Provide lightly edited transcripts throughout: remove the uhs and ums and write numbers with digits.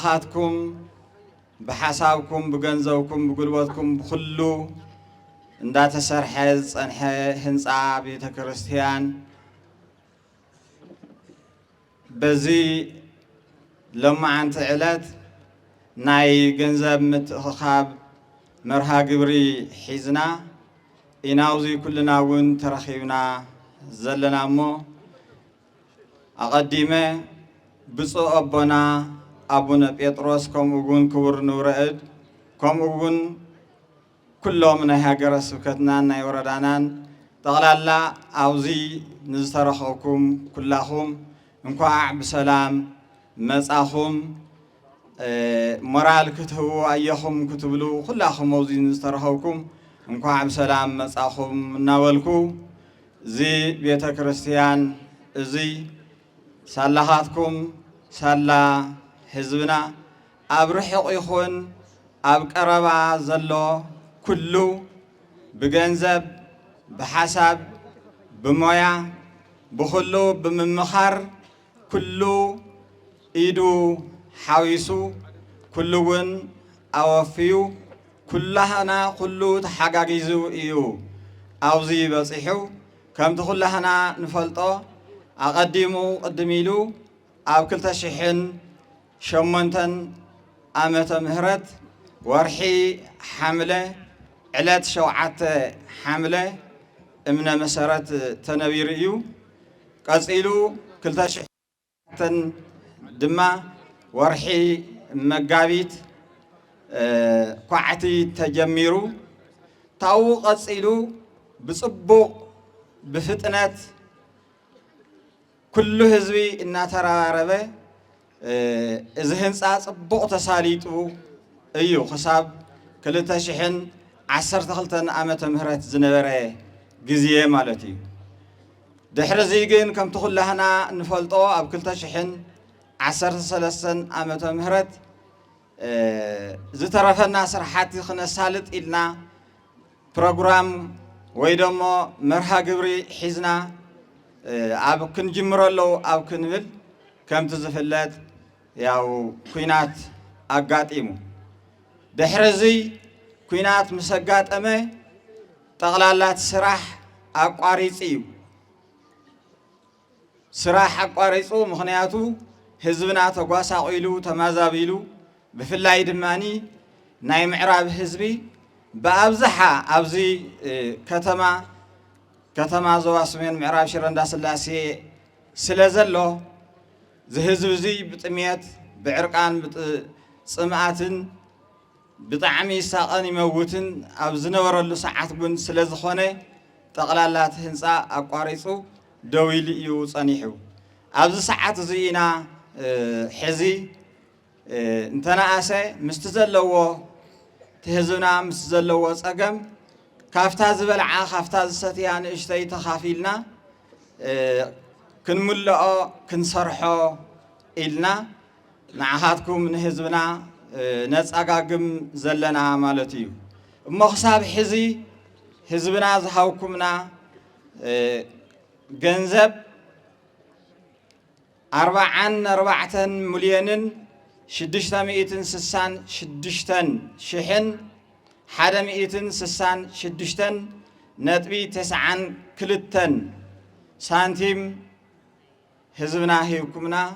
سلخاتكم بحسابكم بجنزوكم بقلبتكم بخلو اندات سرحز هنصا بيت كريستيان بزي لما عن تعلت ناي جنزب متخاب مرها قبري حزنا إناوزي كلنا ون ترخيبنا زلنا مو أقدمه بصو أبونا بيتروس كم أقول كبر نورد كم أقول كلهم من هاجر سكتنا نيوردانان تغلى أوزي نزترخوكم كلهم نقع بسلام مساهم مرال كتبوا أيهم كتبلو كلهم أوزي نزترخوكم نقع بسلام مساهم ناولكو زي بيت كريستيان زي سالهاتكم سالا حزبنا أبرحق يخون أبقربا زلو كله بجنزب بحسب بمويا بخلو بممخر كله إيدو حويسو كلون أوفيو كلهنا كله تحقاقيزو إيو أوزي بصيحو كم تخلهنا نفلطو أقدمو قدميلو أو كلتا شحن شمنتن أمة مهرت ورحي حملة علات شوعات حملة من مسارات تنويريو قصيلو كلتا شحن دما ورحي مقابيت قعتي تجميرو تاو قصيلو بصبو بفتنات كل هزبي إنها تراربه إذا صبو تساليتو أيو خصاب كلتا شحن 10 عامة مهرات زنبرة جزية مالتي دحر زيجين كم تقول لهنا نفلطو أب كلتا شحن 13 عامة مهرات زترفنا سرحاتي خنا سالت إلنا برنامج ويدمو مرها قبري حزنا أب كنجمرلو أب كنبل كم تزفلت ياو كوينات أقاتيمو دحرزي كوينات مسقات أمي تغلالات سراح أقواريسيو سراح أقواريسو مخنياتو حزبنا تقواسا قيلو تمازابيلو بفلاي دماني ناي معراب حزبي بأبزحا أبزي كتما زواسمين معراب شرندا سلاسي سلازلو زهزوزي بطميات بعرقان بصمعاتن بطعمي ساقن يموتن أبزنا ورلو ساعات بن سلازخونه تقلالات هنسا أقاريسو دويلي يو صنيحو أبز ساعات زينا حزي انتنا آسي مستزلو تهزونا مستزلو صقم كافتاز بلعا كافتاز ستيان اشتي تخافيلنا كنملأو كنصرحو إلنا نعهاتكم من حزبنا نصقاقم زلنا مالتيو مخصاب حزبنا زهاوكمنا جنزب 4 مليون 666 شحن 166 نتبي 9 سانتيم حزبنا هيكمنا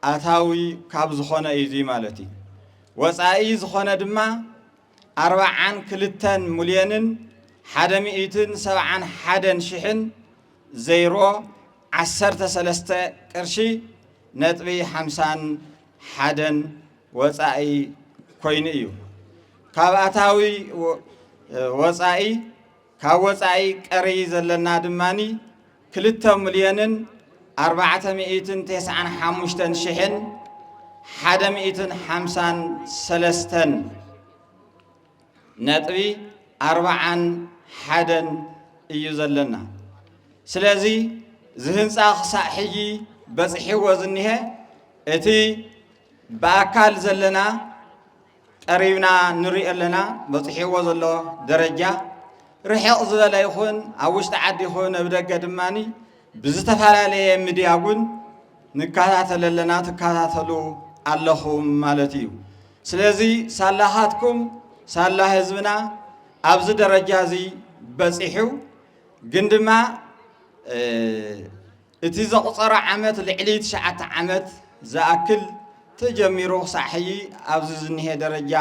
أتاوي كاب زخونة إيزي مالتي وصائي زخونة دما 4 مليون 171 شحن 0 قرشي نتبي 51 وصائي كوين إيو كاب أتاوي وصائي كاب وصائي قري زلنا دماني 2 مليون 495 شحن 153 نتبي 41 إيو زلنا سلازي زهنسا خصاحي بصحي وزنها اتي بأكال زلنا قريبنا نري لنا بصحي وزلو درجة رحيق زلا يخون أوش تعدي يخون بدقة دماني بزتفعل عليه مدياقون نكاتل لنا تكاتلو ኣለኹም ማለት እዩ ስለዚ ሳላሃትኩም ሳላ ህዝብና ኣብዚ ደረጃ እዚ በፂሑ ግን ድማ እቲ ዘቁፀረ ዓመት ልዕሊ 9 ዓመት ዝኣክል ተጀሚሩ ክሳብ ሕጂ ኣብዚ ዝኒሄ ደረጃ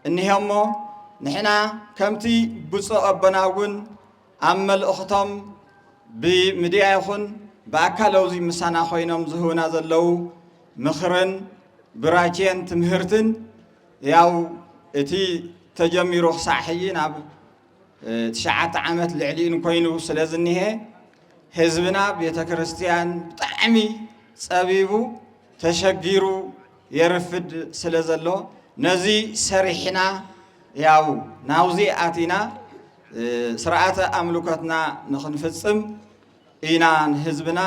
እኒሄሞ ንሕና ከምቲ ብፁዕ ኣቦና እውን ኣብ መልእኽቶም ብሚድያ ይኹን ብኣካል ኣብዚ ምሳና ኮይኖም ዝህቡና ዘለው ምኽርን ብራኬን ትምህርትን ያው እቲ ተጀሚሩ ክሳብ ሕጂ ናብ 9 ዓመት ልዕሊኡን ኮይኑ ስለ ዝኒሄ ህዝብና ቤተ ክርስቲያን ብጣዕሚ ፀቢቡ ተሸጊሩ የርፍድ ስለ ዘሎ ነዚ ሰሪሕና ያው ናውዚ ኣቲና ስርዓተ ኣምልኮትና ንኽንፍፅም ኢና ህዝብና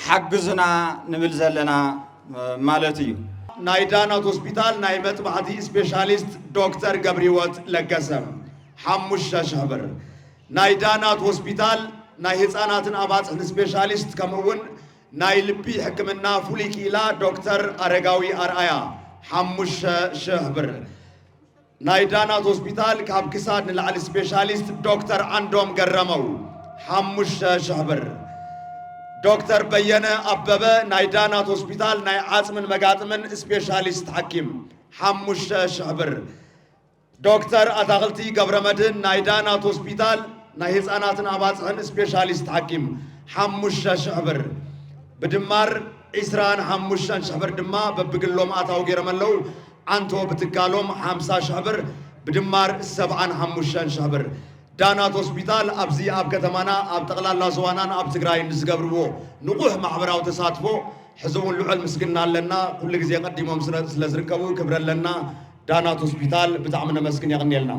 ሓግዙና ንብል ዘለና ማለት እዩ ናይ ዳናት ሆስፒታል ናይ መጥባሕቲ ስፔሻሊስት ዶክተር ገብረህይወት ለገሰ 5,000 ብር ናይ ዳናት ሆስፒታል ናይ ህፃናትን ኣባፅሕን ስፔሻሊስት ከምኡውን ናይ ልቢ ሕክምና ፍሉይ ኪላ ዶክተር አረጋዊ አርአያ 5,000 ብር ናይ ዳናት ሆስፒታል ካብ ክሳድ ንላዕሊ ስፔሻሊስት ዶክተር አንዶም ገረመው 5,000 ብር ዶክተር በየነ አበበ ናይ ዳናት ሆስፒታል ናይ ዓፅምን መጋጥምን ስፔሻሊስት ሐኪም 5,000 ብር ዶክተር አታክልቲ ገብረመድህን ናይ ዳናት ሆስፒታል ናይ ህፃናትን ኣባፅሕን ስፔሻሊስት ሐኪም 5,000 ብር ብድማር 25,000 ብር ድማ በብግሎም ኣታው ገይረመለው አንቶ ብትካሎም 50,000 ብር ብድማር 75,000 ብር ዳናት ሆስፒታል ኣብዚ ኣብ ከተማና ኣብ ጠቅላላ ዞባናን ኣብ ትግራይ ንዝገብርዎ ንቑሕ ማሕበራዊ ተሳትፎ ሕዝቡን ልዑል ምስግና ኣለና ኩሉ ግዜ ቀዲሞም ስለ ዝርከቡ ክብረ ኣለና ዳናት ሆስፒታል ብጣዕሚ ነመስግን የቕኒየልና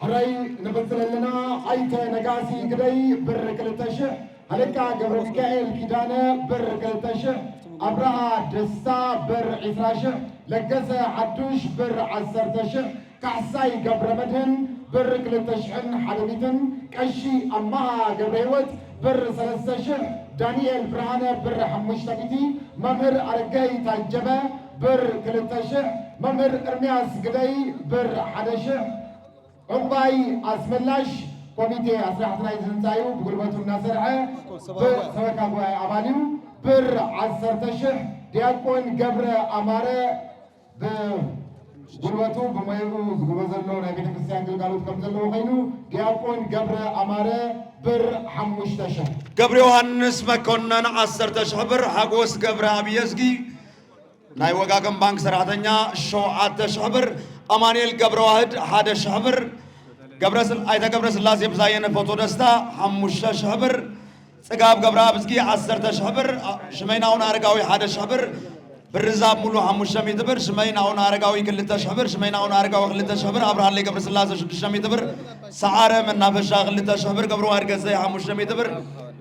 حراي نبتلنا عيت نجاسي قدي بر كلتشه هلك قبر ميكائيل كيدانة بر كلتشه أبرها دستا بر عفراشه لجزة حدوش بر عسرتشه كعساي قبر مدهن بر كلتشحن حلبيتن كشي أمها قبريوت بر سلسشه دانيال برهانة بر حمش تبيتي ممر أرجاي تجبه بر كلتشه ممر إرمياس قدي بر حدشه عقباي أسملاش كوميتي أسرعتنا يزنتايو بقربتو الناسرعة بسوكا قواي أباليو بر عسرتشه دياكون قبر أمارة بقربتو بميرو زقوبزلو نبيت كريستيان قلقالوت كمزلو غينو دياكون قبر أمارة بر حموشتشه قبر يوهنس مكونن 10,000 بر حقوس قبر أبيزقي ናይ ወጋገን ባንክ ሰራሕተኛ 7,000 ብር አማኑኤል ገብረ ዋህድ 1,000 ብር አይተ ገብረ ስላሴ ብዛየነ ፎቶ ደስታ 5,000 ብር ጽጋብ ገብረ አብዝጊ 10,000 ብር ሽመይናውን አረጋዊ 1,000 ብር ብርዛብ ሙሉ 500 ብር ሽመይናውን አረጋዊ 2,000 ብር ሽመይናውን አረጋዊ 2,000 ብር አብርሃለ ገብረ ስላሴ 600 ብር ሰዓረ መናፈሻ 2,000 ብር ገብረ ዋህድ ገዘ 500 ብር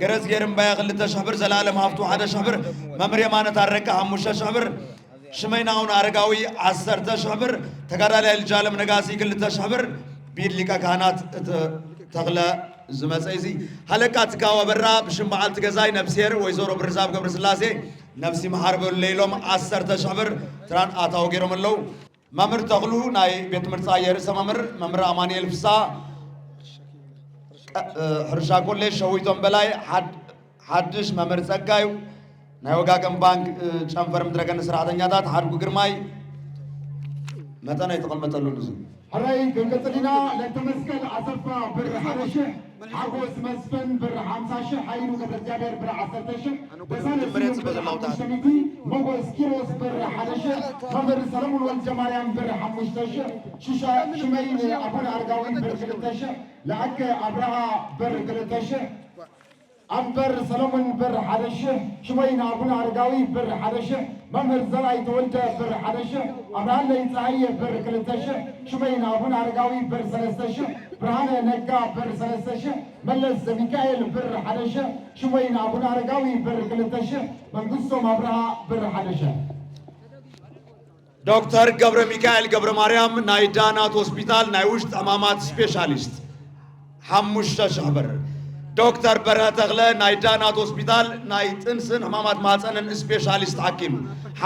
ገረዝ ገርምባያ 2,000 ብር ዘላለም ሀብቱ 1,000 ብር መምሪያ ማነት አረቀ 5,000 ብር ሽመይናውን አረጋዊ 10,000 ብር ተጋዳላይ ልጃለም ነጋሲ 2,000 ብር ቢድ ሊቀ ካህናት ተክለ ዝመፀይዚ ሃለቃ ትካወ በራ ብሽም በዓል ትገዛይ ነፍሴር ወይዘሮ ብርዛብ ገብረ ስላሴ ነፍሲ መሓርበሉ ሌሎም 10,000 ብር ትራን ኣታው ገይሮም ኣለው መምህር ተክሉ ናይ ቤት ምርጫ የርእሰ መምህር አማኑኤል ፍሳ ሕርሻ ኮሌጅ ሸዊቶም በላይ ሓድሽ መምህር ጸጋዩ ናይ ወጋገን ባንክ ጨንፈር ምድረገን ሰራሕተኛታት ሓድጉ ግርማይ መጠነ ይተቀመጠሉ ንዙ حراي قلقلنا لتمسكن أسفا بر 11 عقوس مسفن بر 50 حيرو قبل جابر بر 10 بسالة سيوم موغوس كيروس بر 11 ممر سلمون والجماريان بر 15 شيشا شمين أبون أرقاوين بر 13 لعك أبرها بر 13 أمبر سلمون بر 11 شمين أبون أرقاوي بر 11 ممر زرعي تولد بر 11 أبرهان ليتعي بر 13 شمين أبون أرقاوي بر 13 برهان نقا بر 13 ملس ميكائيل بر 11 شمين أبون أرقاوي بر 13 منقصهم أبرها بر 11 ዶክተር ገብረ ሚካኤል ገብረ ማርያም ናይ ዳናት ሆስፒታል ናይ ውሽጥ ሕማማት ስፔሻሊስት 5,000 ብር ዶክተር በርሀ ተክለ ናይ ዳናት ሆስፒታል ናይ ጥንስን ሕማማት ማፀንን ስፔሻሊስት ሐኪም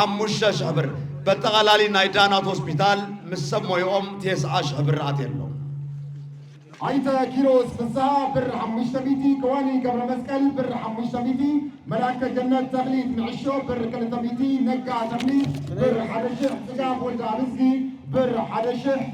5,000 ብር በጠቃላሊ ናይ ዳናት ሆስፒታል ምስ ሰብ ሞይኦም 9,000 ብር ኣትየሎ አይተ ኪሮስ ፍስሐ ብር 500 ከዋኒ ገብረ መስቀል ብር 500 መላከ ጀነት ተክሊት ንዕሾ ብር 200 ነጋ ተክሊት ብር 1,000 ጽጋብ ወልደ አብዝጊ ብር 1,000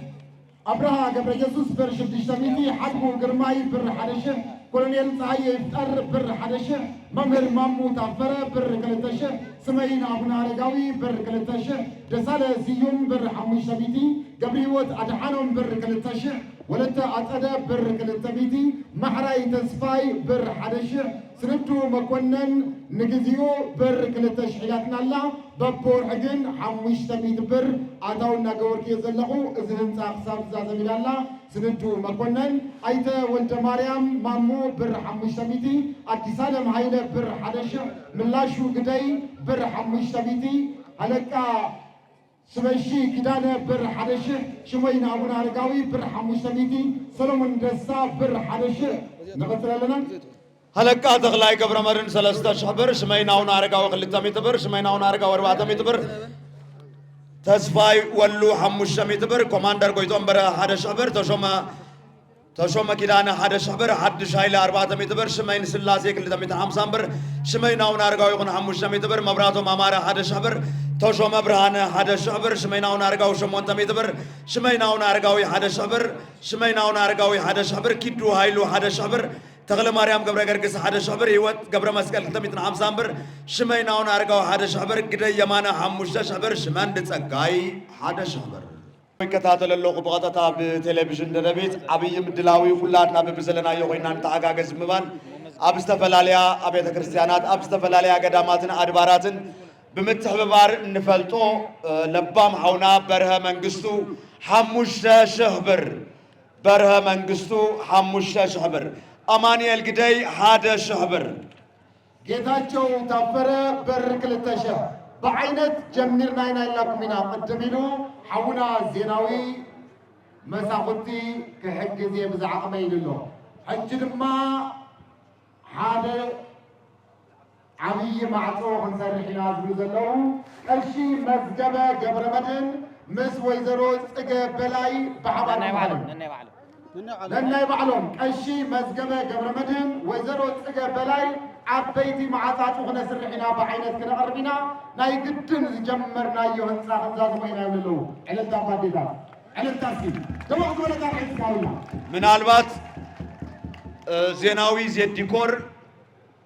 አብርሃ ገብረ ኢየሱስ ብር 600 ሐድሙ ግርማይ ብር 1,000 ኮሎኔል ፀሐይ ይፍጠር ብር 1,000 መምህር ማሙ ታፈረ ብር 2,000 ስመይን አቡነ አረጋዊ ብር 2,000 ደሳለ ስዩም ብር 500 ገብረሕይወት አድሓኖም ብር 2,000 ወለተ አጸደ ብር 200 ማሕራይ ተስፋይ ብር 1,000 ስንዱ መኮነን ንግዚኡ ብር 2,000 ሒላትናላ በቦር ሕግን 500 ብር ኣታውና ገበርክ ዘለኹ እዚ ህንፃ ክሳብ ዛዘሚላላ ስንዱ መኮነን አይተ ወልደ ማርያም ማሞ ብር 500 አዲስ ዓለም ኃይለ ብር 1,000 ምላሹ ግደይ ብር 500 አለቃ ስበሺ ኪዳነ ብር 1,000 ሽሞይን አቡነ አረጋዊ ብር 500 ሰሎሞን ደሳ ብር 1,000 ንቀጥላለና هلقا تغلاي قبر مرن 3,000 ብር ሽመይናውን አረጋው 200 ብር ሽመይናውን አረጋው 400 ብር ተስፋይ ወሉ 500 ብር ኮማንደር ጎይቶም በረ 1,000 ብር ተሾመ ኪዳነ 1,000 ብር ሐድሽ ኃይለ 400 ብር ሽመይን ስላሴ 250 ብር ሽመይናውን አረጋው ይኹን 500 ብር መብራቶም አማረ 1,000 ብር ተሾመ ብርሃነ 1,000 ብር ሽመይናውን አረጋው 800 ብር ሽመይናውን አረጋው 1,000 ብር ሽመይናውን አረጋው 1,000 ብር ኪዱ ኃይሉ 1,000 ብር ተክለ ማርያም ገብረ ገርግስ 1,000 ብር ህይወት ገብረ መስቀል 250 ብር ሽመይናውን አረጋው 1,000 ብር ግደይ የማነ 5,000 ብር ሽመንድ ጸጋይ 1,000 ብር ይከታተለለኹ ብቐጥታ ብቴሌቪዥን ደደቤት ዓብይ ምድላዊ ኩላትና ብብዘለናዮ ኮይና ንተሓጋገዝ ምባል ኣብ ዝተፈላለያ አብያተ ክርስቲያናት ኣብ ዝተፈላለያ ገዳማትን አድባራትን ብምትሕብባር እንፈልጦ ለባም ሓውና በርሀ መንግስቱ 5,000 ብር በርሀ መንግስቱ 5,000 ብር አማኑኤል ግደይ 1,000 ብር ጌታቸው ታፈረ ብር 2,000 በአይነት ጀሚርና ይናይላኩሚና ቅድሚሉ ሓውና ዜናዊ መሳኹቲ ክሕግዝ ብዛዕቕመ ኢሉሎ ሕጂ ድማ ሓደ ዓብይ ማዕፆ ክንሰርሕ ኢና ዝብሉ ዘለዉ ቀርሺ መዝገበ ገብረ መድህን ምስ ወይዘሮ ጽገ በላይ ብሓባር ነናይ ባዕሎም ቀሺ መዝገበ ገብረ መድህን ወይዘሮ ጽገ በላይ ዓበይቲ ማዓፃፁ ክነስርሕ ኢና ብዓይነት ክነቐርብ ኢና ናይ ግድን ዝጀመርናዮ ህንፃ ክንዛዝሞ ኢና ይብለለዉ ዕለታ ባዴታት ዕለታ እስኪ ደሞቕ ዝበለታ ሒዝካውና ምናልባት ዜናዊ ዜድ ዲኮር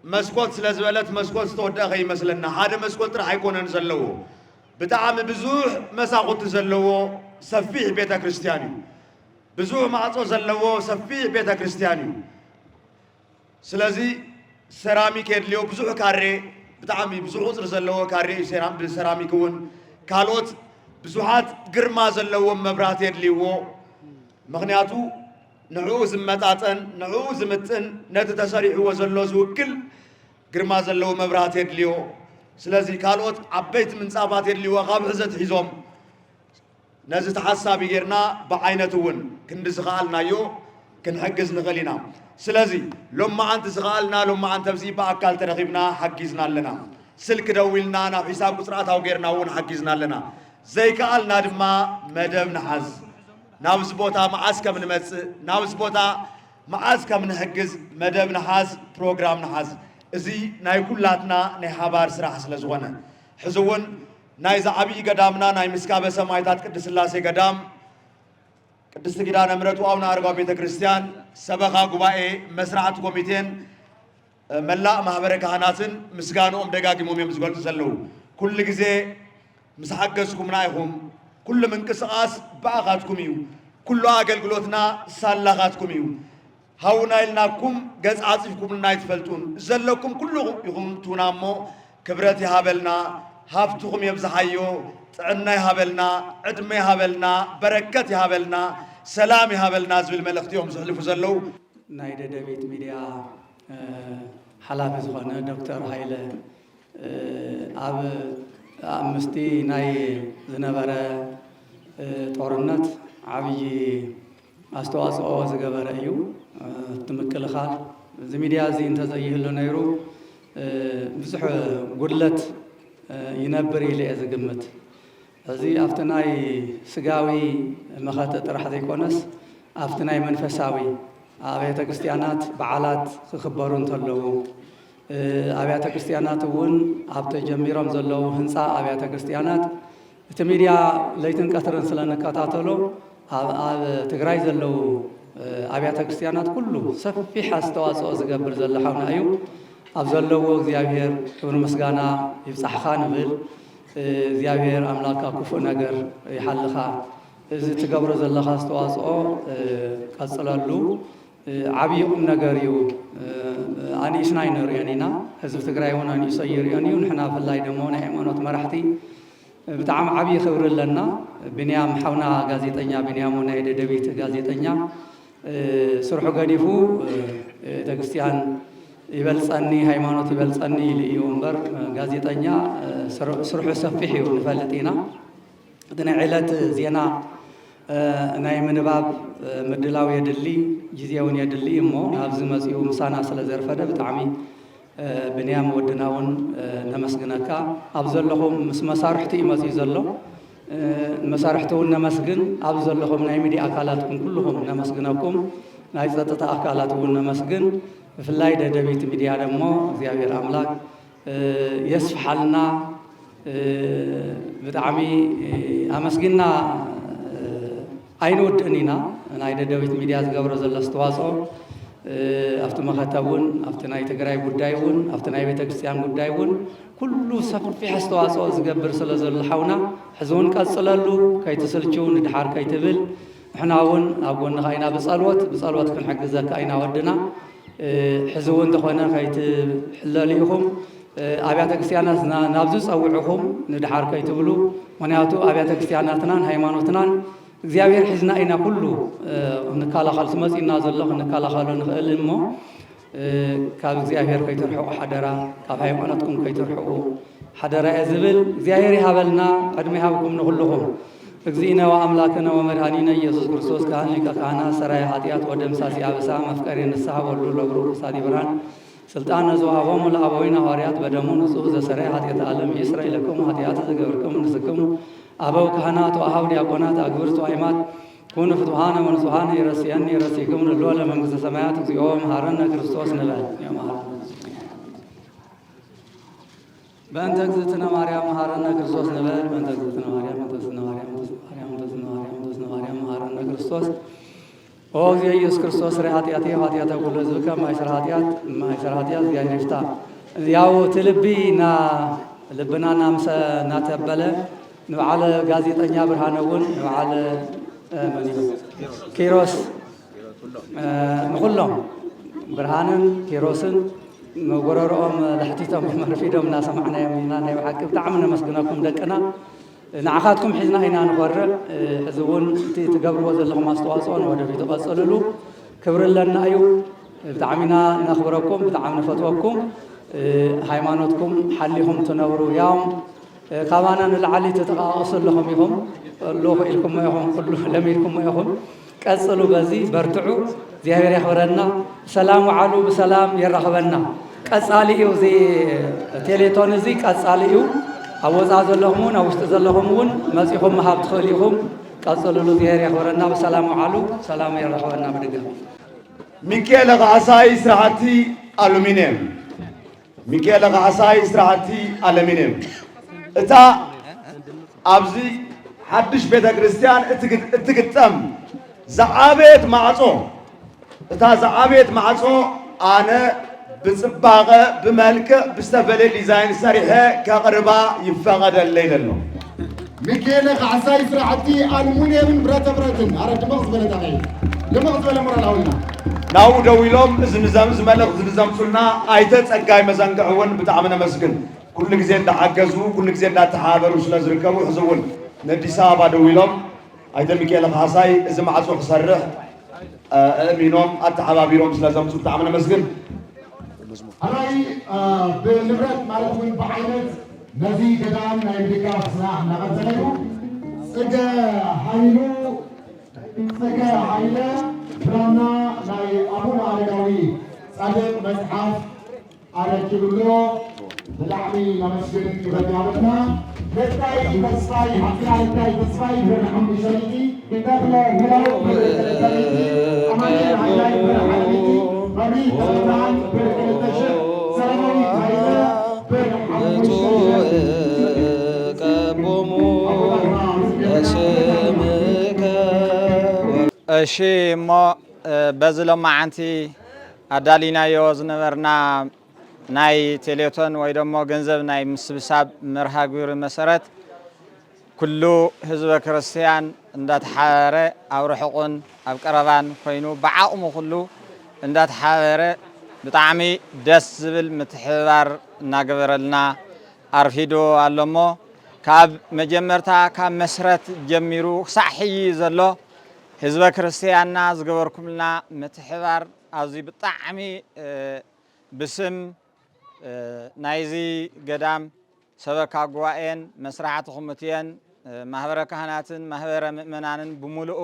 መስኮት ስለ ዝበለት መስኮት ዝተወደኸ ይመስለና ሓደ መስኮት ጥራሕ ኣይኮነን ዘለዎ ብጣዕሚ ብዙሕ መሳኹቲ ዘለዎ ሰፊሕ ቤተ ክርስቲያን እዩ ብዙሕ ማዕፆ ዘለዎ ሰፊሕ ቤተ ክርስቲያን እዩ ስለዚ ሰራሚክ የድልዮ ብዙሕ ካሬ ብጣዕሚ ብዙሕ ቁፅሪ ዘለዎ ካሬ እዩ ሰራሚክ እውን ካልኦት ብዙሓት ግርማ ዘለዎም መብራት የድልይዎ ምክንያቱ ንዕኡ ዝመጣጠን ንዕኡ ዝምጥን ነቲ ተሰሪሕዎ ዘሎ ዝውክል ግርማ ዘለዎ መብራት የድልዮ ስለዚ ካልኦት ዓበይቲ ምንፃፋት የድልይዎ ካብ ሕዘት ሒዞም ነዚ ተሓሳቢ ጌርና ብዓይነት እውን ክንዲ ዝኸኣልናዮ ክንሕግዝ ንኽእል ኢና ስለዚ ሎማዓንቲ ዝኸኣልና ሎማዓንቲ ኣብዚ ብኣካል ተረኺብና ሓጊዝና ኣለና ስልክ ደዊልና ናብ ሒሳብ ቁፅራታዊ ጌርና እውን ሓጊዝና ኣለና ዘይከኣልና ድማ መደብ ንሓዝ ናብዚ ቦታ መዓዝ ከም ንመፅእ ናብዚ ቦታ መዓዝ ከም ንሕግዝ መደብ ንሓዝ ፕሮግራም ንሓዝ እዚ ናይ ኩላትና ናይ ሓባር ስራሕ ስለ ዝኾነ ሕዚ እውን ናይዚ ዓብዪ ገዳምና ናይ ምስካበ ሰማይታት ቅድስት ሥላሴ ገዳም ቅድስቲ ኪዳነ ምሕረቱ አቡነ አረጋዊ ቤተ ክርስቲያን ሰበኻ ጉባኤ መስራዕቲ ኮሚቴን መላእ ማህበረ ካህናትን ምስጋንኦም ደጋጊሞም እዮም ዝገልጹ ዘለዉ ኩሉ ግዜ ምስ ሓገዝኩምና ኢኹም ኩሉ ምንቅስቓስ ባእኻትኩም እዩ ኩሉ ኣገልግሎትና ሳላኻትኩም እዩ ሃውና ኢልናኩም ገጽ ዓፂፍኩምና ይትፈልጡን ዘለኩም ኩሉ ኢኹም ትውና እሞ ክብረት ይሃበልና ሃብትኹም የብዝሓዮ ጥዕና ይሃበልና ዕድመ ይሃበልና በረከት ይሃበልና ሰላም ይሃበልና ዝብል መልእኽቲ እዮም ዝሕልፉ ዘለዉ ናይ ደደቤት ሚድያ ሓላፊ ዝኾነ ዶክተር ሃይለ ኣብ ምስቲ ናይ ዝነበረ ጦርነት ዓብዪ ኣስተዋፅኦ ዝገበረ እዩ እቲ ምክልኻል ሚዲያ እዚ እንተዘይህሉ ነይሩ ብዙሕ ጉድለት ይነብር ኢለ እየ ዝግምት እዚ ኣብቲ ናይ ስጋዊ መኸተ ጥራሕ ዘይኮነስ ኣብቲ ናይ መንፈሳዊ ኣብያተ ክርስቲያናት በዓላት ክኽበሩ እንተለዉ ኣብያተ ክርስቲያናት እውን ኣብ ተጀሚሮም ዘለዉ ህንፃ ኣብያተ ክርስቲያናት እቲ ሚድያ ለይትን ቀትርን ስለ ንከታተሎ ኣብ ትግራይ ዘለዉ ኣብያተ ክርስቲያናት ኩሉ ሰፊሕ ኣስተዋፅኦ ዝገብር ዘሎ ሓውና እዩ ኣብ ዘለዎ እግዚኣብሔር ክብሪ ምስጋና ይብፃሕኻ ንብል እግዚኣብሔር ኣምላክካ ክፉእ ነገር ይሓልኻ እዚ ትገብሮ ዘለኻ ኣስተዋፅኦ ቀፅለሉ ዓብዪ ቁም ነገር እዩ ኣኒእስና ይንሪአን ኢና ህዝቢ ትግራይ እውን ኣኒእሶ ይርአን እዩ ንሕና ብፍላይ ደሞ ናይ ሃይማኖት መራሕቲ ብጣዕሚ ዓብዪ ክብሪ ኣለና ብንያም ሓውና ጋዜጠኛ ብንያም ናይ ደደቢት ጋዜጠኛ ስርሑ ገዲፉ ቤተክርስትያን ይበልፀኒ ሃይማኖት ይበልፀኒ ኢሉ እዩ እምበር ጋዜጠኛ ስርሑ ሰፊሕ እዩ ንፈልጥ ኢና እቲ ናይ ዕለት ዜና ናይ ምንባብ ምድላው የድሊ ጊዜ እውን የድሊ እሞ ናብዚ መፂኡ ምሳና ስለ ዘርፈደ ብጣዕሚ ብንያም ወድና እውን ነመስግነካ ኣብ ዘለኹም ምስ መሳርሕቲ እዩ መፂኡ ዘሎ መሳርሕቲ እውን ነመስግን ኣብ ዘለኹም ናይ ሚድያ ኣካላትኩም ኩልኹም ነመስግነኩም ናይ ፀጥታ ኣካላት እውን ነመስግን ብፍላይ ደደቢት ሚድያ ደሞ እግዚኣብሔር ኣምላክ የስፍሓልና ብጣዕሚ ኣመስጊና ኣይንውድእን ኢና ናይ ደደቢት ሚድያ ዝገብሮ ዘሎ ኣስተዋፅኦ ኣብቲ መኸተ እውን ኣብቲ ናይ ትግራይ ጉዳይ እውን ኣብቲ ናይ ቤተ ክርስቲያን ጉዳይ እውን ኩሉ ሰፊሕ ኣስተዋፅኦ ዝገብር ስለ ዘሎ ሓውና ሕዚ እውን ቀፅለሉ ከይትስልችው ንድሓር ከይትብል ንሕና እውን ኣብ ጎንኻ ኢና ብፀልወት ክንሕግዘካ ኢና ወድና ሕዚ እውን እንተኾነ ከይትሕለሉ ኢኹም ኣብያተ ክርስቲያናት ናብዚ ፀውዑኹም ንድሓር ከይትብሉ ምክንያቱ ኣብያተ ክርስቲያናትናን ሃይማኖትናን እግዚኣብሔር ሒዝና ኢና ኩሉ ንከላኸል ስመፂና ዘሎ ክንከላኸሎ ንኽእል እሞ ካብ እግዚኣብሔር ከይትርሕቑ ሓደራ ካብ ሃይማኖትኩም ከይትርሕቑ ሓደራ እየ ዝብል እግዚኣብሔር ይሃበልና ዕድመ ይሃብኩም ንኩልኹም እግዚእነ ወአምላክነ ወመድኃኒነ ኢየሱስ ክርስቶስ ካህን ሊቀ ካህናት ሰራይ ኃጢአት ወደምሳሲ አበሳ መፍቀሬ ንስሐ ወልዱ ለብሩ ክሳዲ ብርሃን ስልጣነ ዘወሃቦሙ ለአበዊነ ሐዋርያት በደሙ ንጹሕ ዘሰረይ ኃጢአት ዓለም ይስረይ ለክሙ ኃጢአት ዝገበርክሙ ንስክሙ አበው ካህናት ወአሃው ዲያቆናት አግብርቱ አይማት ኩኑ ፍቱሃነ ወንጹሃነ ይረስየኒ ይረስይክሙ ንሎ ለመንግሥተ ሰማያት እግዚኦ መሐረነ ክርስቶስ ንበል በእንተ እግዝእትነ ማርያም መሐረነ ክርስቶስ ንበል በእንተ እግዝእትነ ማርያም መሐረነ ክርስቶስ ኦ እግዚእ ኢየሱስ ክርስቶስ ረ ኃጢአቴ ኃጢአተ ኩሉ ሕዝብ ከማይሰራ ኃጢአት እግዚአብሔር ይፍታ። ያው ትልቢ ልብና ናተበለ ንበዓለ ጋዜጠኛ ብርሃነ እውን ንበዓለ ኪሮስ ንኩሎም ብርሃንን ኪሮስን መጎረርኦም ላሕቲቶም መርፊዶም እናሰማዕናዮም ኢና ናይ ብሓቂ ብጣዕሚ ነመስግነኩም ደቅና ንዓኻትኩም ሒዝና ኢና ንኮርዕ ሕዚ እውን እቲ ትገብርዎ ዘለኹም ኣስተዋፅኦ ንወደፊት ትቐፅልሉ ክብሪ ኣለና እዩ ብጣዕሚ ኢና ነኽብረኩም ብጣዕሚ ንፈትወኩም ሃይማኖትኩም ሓሊኹም ትነብሩ ያው ካባና ንላዕሊ ትተቃቐሱ ኣለኹም ኢኹም ኣለኹ ኢልኩም ኢኹም ኩሉ ለሚድኩም ኢኹም ቀፅሉ በዚ በርትዑ እግዚአብሔር ያኽብረና ሰላም ዋዓሉ ብሰላም የራኽበና ቀጻሊ እዩ እዚ ቴሌቶን እዚ ቀጻሊ እዩ ኣብ ወፃእ ዘለኹም እውን ኣብ ውሽጢ ዘለኹም እውን መፂኹም መሃብ ትኽእል ኢኹም ቀፅልሉ እግዚአብሔር ያኽብረና ብሰላም ዋዓሉ ሰላም የራኽበና ብድጋሚ ሚካኤል ካሕሳይ ስራሕቲ ኣሉሚንየም ሚካኤል ካሕሳይ ስራሕቲ ኣሉሚንየም እታ ኣብዚ ሓድሽ ቤተ ክርስቲያን እትግጠም ዝዓበየት ማዕፆ እታ ዝዓበየት ማዕፆ ኣነ ብፅባቐ ብመልክዕ ብዝተፈለየ ዲዛይን ሰሪሐ ከቕርባ ይፈቐደለይ ዘሎ ሚካኤል ካሕሳይ ስራሕቲ ኣልሙንየምን ብረተ ብረትን ኣረ ድምቕ ዝበለ ተቐይ ድምቕ ዝበለ ሞራላዊና ናብኡ ደው ኢሎም እዚ መልእኽቲ ዝዘምፁልና ኣይተ ፀጋይ መዘንግዕ እውን ብጣዕሚ ነመስግን ኩሉ ግዜ እንዳሓገዙ ኩሉ ግዜ እንዳተሓበሩ ስለ ዝርከቡ ሕዚ እውን ንኣዲስ ኣበባ ደው ኢሎም ኣይተ ሚካኤል ካሕሳይ እዚ ማዕፆ ክሰርሕ እሚኖም ኣተሓባቢሮም ስለ ዘምፁ ብጣዕሚ ነመስግን ኣራይ ብንብረት ማለት እውን ብዓይነት ነዚ ገዳም ናይ ምድጋፍ ስራሕ እናቐፀለ እዩ ፅገ ሃይለ ብራና ናይ ኣቡነ ኣረጋዊ ጻድቅ መጽሐፍ አረጅብሎ ብላዕሚ ለመስገን ይበጃልና ለታይ ተስፋይ አፍላታይ ተስፋይ ብርሃም ሸሪቲ እንደብለ ብለው አማኒ ሃይላይ ብርሃም በሪ ሰላም ብርሃንተሽ ሰላማዊ ሃይለ ብርሃም ቀቦሙ ለስምከ እሺ እሞ በዝሎማዓንቲ አዳሊናዮ ዝነበርና ናይ ቴሌቶን ወይ ደሞ ገንዘብ ናይ ምስብሳብ መርሃ ግብሪ መሰረት ኩሉ ህዝበ ክርስቲያን እንዳተሓበረ ኣብ ርሑቕን ኣብ ቀረባን ኮይኑ ብዓቕሙ ኩሉ እንዳተሓበረ ብጣዕሚ ደስ ዝብል ምትሕብባር እናገበረልና ኣርፊዶ ኣሎሞ ካብ መጀመርታ ካብ መስረት ጀሚሩ ክሳዕ ሕይ ዘሎ ህዝበ ክርስቲያንና ዝገበርኩምልና ምትሕብባር ኣብዚ ብጣዕሚ ብስም ናይዚ ገዳም ሰበካ ጉባኤን መስራሕቲ ኮሚቴን ማህበረ ካህናትን ማህበረ ምእመናንን ብምሉኡ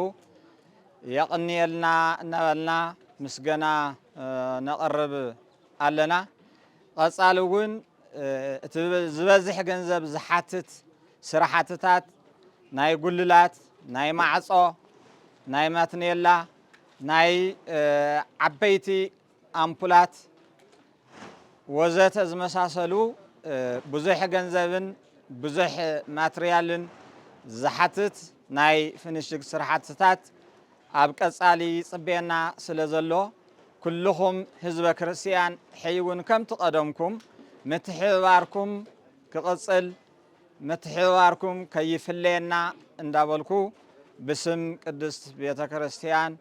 የቕኒየልና እናበልና ምስገና ነቐርብ ኣለና። ቀጻሊ እውን እቲ ዝበዝሕ ገንዘብ ዝሓትት ስራሕትታት ናይ ጉልላት ናይ ማዕጾ ናይ ማትኔላ ናይ ዓበይቲ ኣምፑላት ወዘተ ዝመሳሰሉ ብዙሕ ገንዘብን ብዙሕ ማትርያልን ዝሓትት ናይ ፍንሽግ ስራሕትታት ኣብ ቀጻሊ ይጽበየና ስለ ዘሎ ኩልኹም ህዝበ ክርስቲያን ሕይውን ከም ትቐደምኩም ምትሕብባርኩም ክቕጽል ምትሕብባርኩም ከይፍለየና እንዳበልኩ ብስም ቅድስት ቤተ ክርስቲያን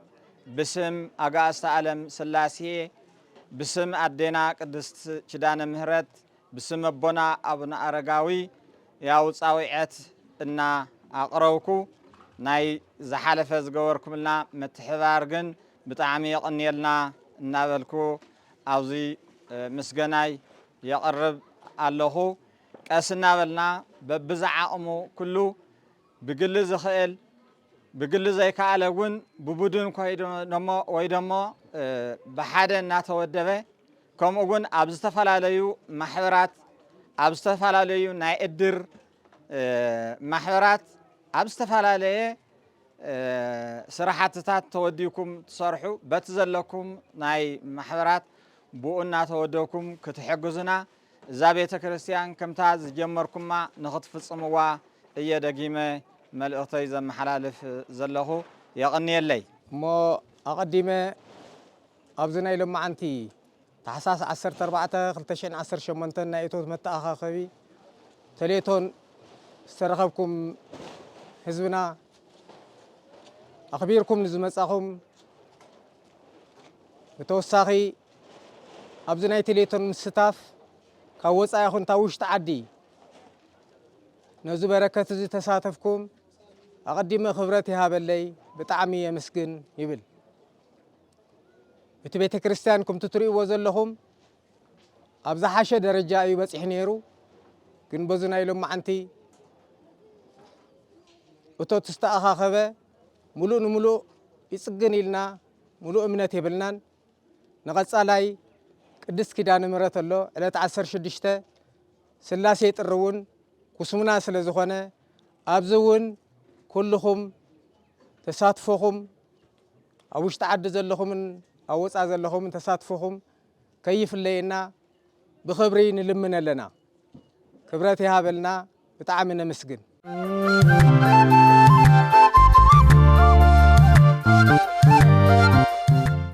ብስም አጋእዝተ ዓለም ሥላሴ ብስም አዴና ቅድስት ኪዳነ ምህረት ብስም አቦና አቡነ አረጋዊ ያውፃዊዐት እና አቅረብኩ ናይ ዝሓለፈ ዝገበርኩምልና ምትሕባር ግን ብጣዕሚ የቕኒየልና እናበልኩ ኣብዚ ምስገናይ የቕርብ ኣለኹ። ቀስ እናበልና በብዝዓቕሙ ኩሉ ብግሊ ዝኽእል ብግሊ ዘይከኣለ እውን ብቡድን ኮይዱ ደሞ ወይ ደሞ ብሓደ እናተወደበ ከምኡ እውን ኣብ ዝተፈላለዩ ማሕበራት ኣብ ዝተፈላለዩ ናይ እድር ማሕበራት ኣብ ዝተፈላለየ ስራሕትታት ተወዲኩም ትሰርሑ በቲ ዘለኩም ናይ ማሕበራት ብኡ እናተወደብኩም ክትሕግዙና እዛ ቤተ ክርስቲያን ከምታ ዝጀመርኩማ ንኽትፍጽምዋ እየ ደጊመ መልእኽተይ ዘመሓላልፍ ዘለኹ የቕኒየለይ እሞ ኣቐዲመ ኣብዚ ናይ ሎማዓንቲ ታሕሳስ 14 2018 ናይ እቶት መተኣኻኸቢ ቴሌቶን ዝተረኸብኩም ህዝብና ኣኽቢርኩም ንዝመጻኹም ብተወሳኺ ኣብዚ ናይ ቴሌቶን ምስታፍ ካብ ወፃኢ ይኹን ካብ ውሽጢ ዓዲ ነዚ በረከት እዚ ተሳተፍኩም ኣቐዲመ ክብረት ይሃበለይ ብጣዕሚ የመስግን ይብል እቲ ቤተ ክርስቲያን ከምቲ ትርእይዎ ዘለኹም ኣብ ዝሓሸ ደረጃ እዩ በፂሕ ነይሩ። ግን በዚ ናይ ሎማዓንቲ እቶት ዝተኣኻኸበ ሙሉእ ንሙሉእ ይጽግን ኢልና ሙሉእ እምነት የብልናን። ንቐጻላይ ቅድስት ኪዳነ ምህረት ኣሎ ዕለት 16 ስላሴ ጥሪ እውን ኩስሙና ስለ ዝኾነ ኣብዚ እውን ኩልኹም ተሳትፎኹም ኣብ ውሽጢ ዓዲ ዘለኹምን ኣብ ወፃኢ ዘለኹምን ተሳትፎኹም ከይፍለየና ብኽብሪ ንልምን ኣለና። ክብረት ይሃበልና ብጣዕሚ ነመስግን።